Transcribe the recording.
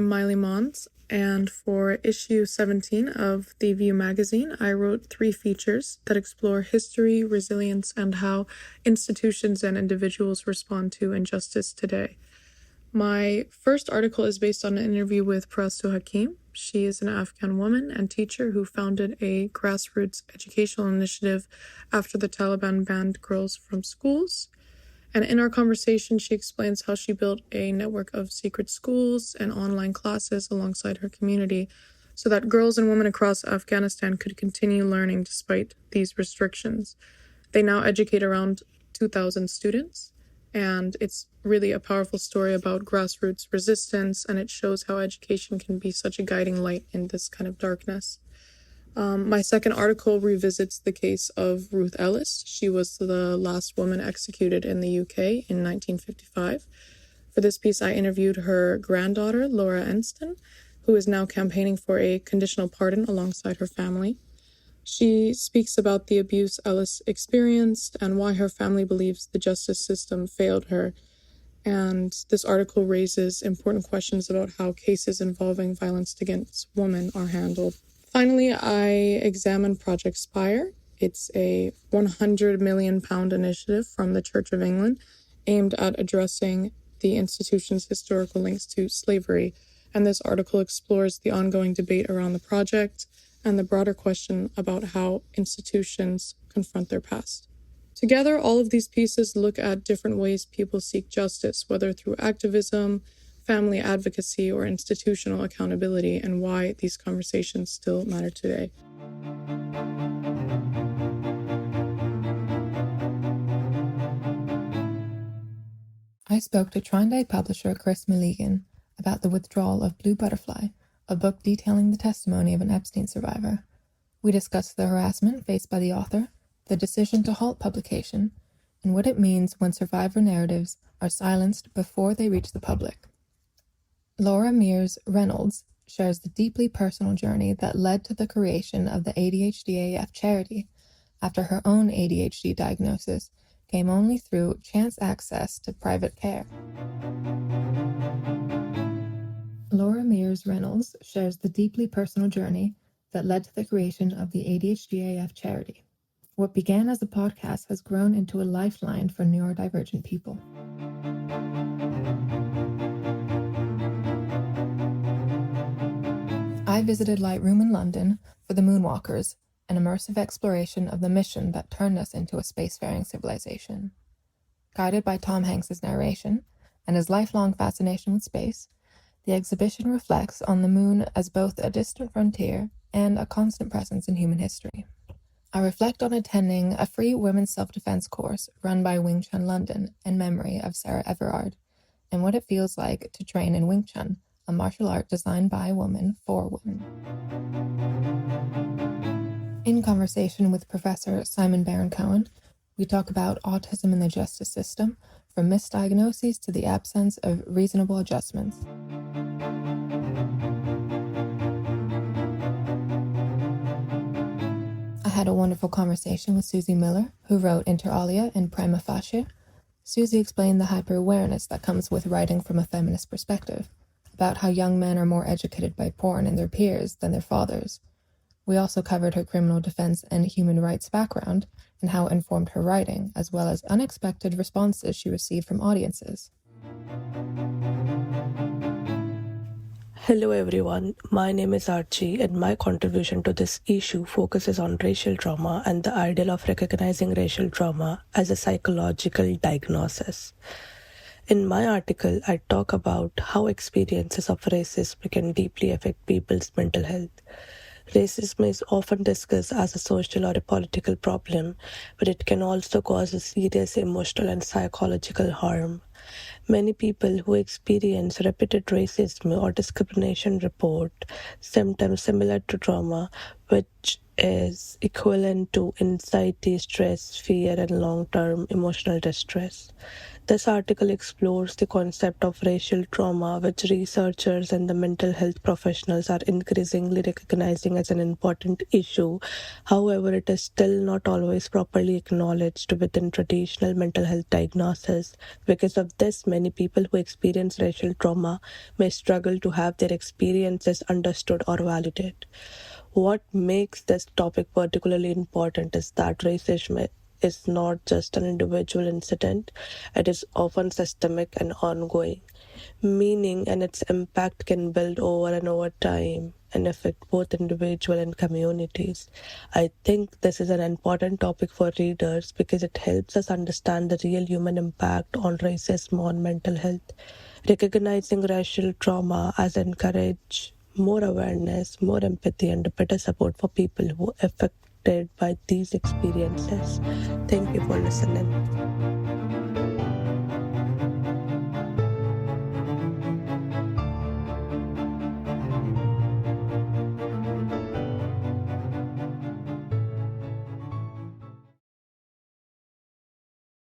I'm Miley Mons, and for issue 17 of The View magazine, I wrote 3 features that explore history, resilience, and how institutions and individuals respond to injustice today. My first article is based on an interview with Su Hakim. She is an Afghan woman and teacher who founded a grassroots educational initiative after the Taliban banned girls from schools. And in our conversation, she explains how she built a network of secret schools and online classes alongside her community so that girls and women across Afghanistan could continue learning despite these restrictions. They now educate around 2,000 students, and it's really a powerful story about grassroots resistance, and it shows how education can be such a guiding light in this kind of darkness. My second article revisits the case of Ruth Ellis. She was the last woman executed in the UK in 1955. For this piece, I interviewed her granddaughter, Laura Enston, who is now campaigning for a conditional pardon alongside her family. She speaks about the abuse Ellis experienced and why her family believes the justice system failed her. And this article raises important questions about how cases involving violence against women are handled. Finally, I examined Project Spire. It's a £100 million initiative from the Church of England aimed at addressing the institution's historical links to slavery. And this article explores the ongoing debate around the project and the broader question about how institutions confront their past. Together, all of these pieces look at different ways people seek justice, whether through activism, family advocacy, or institutional accountability, and why these conversations still matter today. I spoke to Trondheim publisher Chris Milligan about the withdrawal of Blue Butterfly, a book detailing the testimony of an Epstein survivor. We discussed the harassment faced by the author, the decision to halt publication, and what it means when survivor narratives are silenced before they reach the public. Laura Mears Reynolds shares the deeply personal journey that led to the creation of the ADHD-AF charity after her own ADHD diagnosis came only through chance access to private care. Laura Mears Reynolds shares the deeply personal journey that led to the creation of the ADHD-AF charity. What began as a podcast has grown into a lifeline for neurodivergent people. I visited Lightroom in London for The Moonwalkers, an immersive exploration of the mission that turned us into a spacefaring civilization. Guided by Tom Hanks's narration and his lifelong fascination with space, the exhibition reflects on the moon as both a distant frontier and a constant presence in human history. I reflect on attending a free women's self-defense course run by Wing Chun London in memory of Sarah Everard, and what it feels like to train in Wing Chun, a martial art designed by a woman for women. In conversation with Professor Simon Baron-Cohen, we talk about autism in the justice system, from misdiagnoses to the absence of reasonable adjustments. I had a wonderful conversation with Susie Miller, who wrote Inter alia and Prima Facie. Susie explained the hyper-awareness that comes with writing from a feminist perspective, about how young men are more educated by porn and their peers than their fathers. We also covered her criminal defense and human rights background and how it informed her writing, as well as unexpected responses she received from audiences. Hello everyone, my name is Archie and my contribution to this issue focuses on racial trauma and the ideal of recognizing racial trauma as a psychological diagnosis. In my article, I talk about how experiences of racism can deeply affect people's mental health. Racism is often discussed as a social or a political problem, but it can also cause a serious emotional and psychological harm. Many people who experience repeated racism or discrimination report symptoms similar to trauma, which is equivalent to anxiety, stress, fear, and long-term emotional distress. This article explores the concept of racial trauma, which researchers and the mental health professionals are increasingly recognizing as an important issue. However, it is still not always properly acknowledged within traditional mental health diagnosis. Because of this, many people who experience racial trauma may struggle to have their experiences understood or validated. What makes this topic particularly important is that racism is not just an individual incident, it is often systemic and ongoing, meaning and its impact can build over and over time and affect both individual and communities. I think this is an important topic for readers because it helps us understand the real human impact on racism on mental health. Recognizing racial trauma as encourage more awareness, more empathy, and better support for people who are affected by these experiences. Thank you for listening.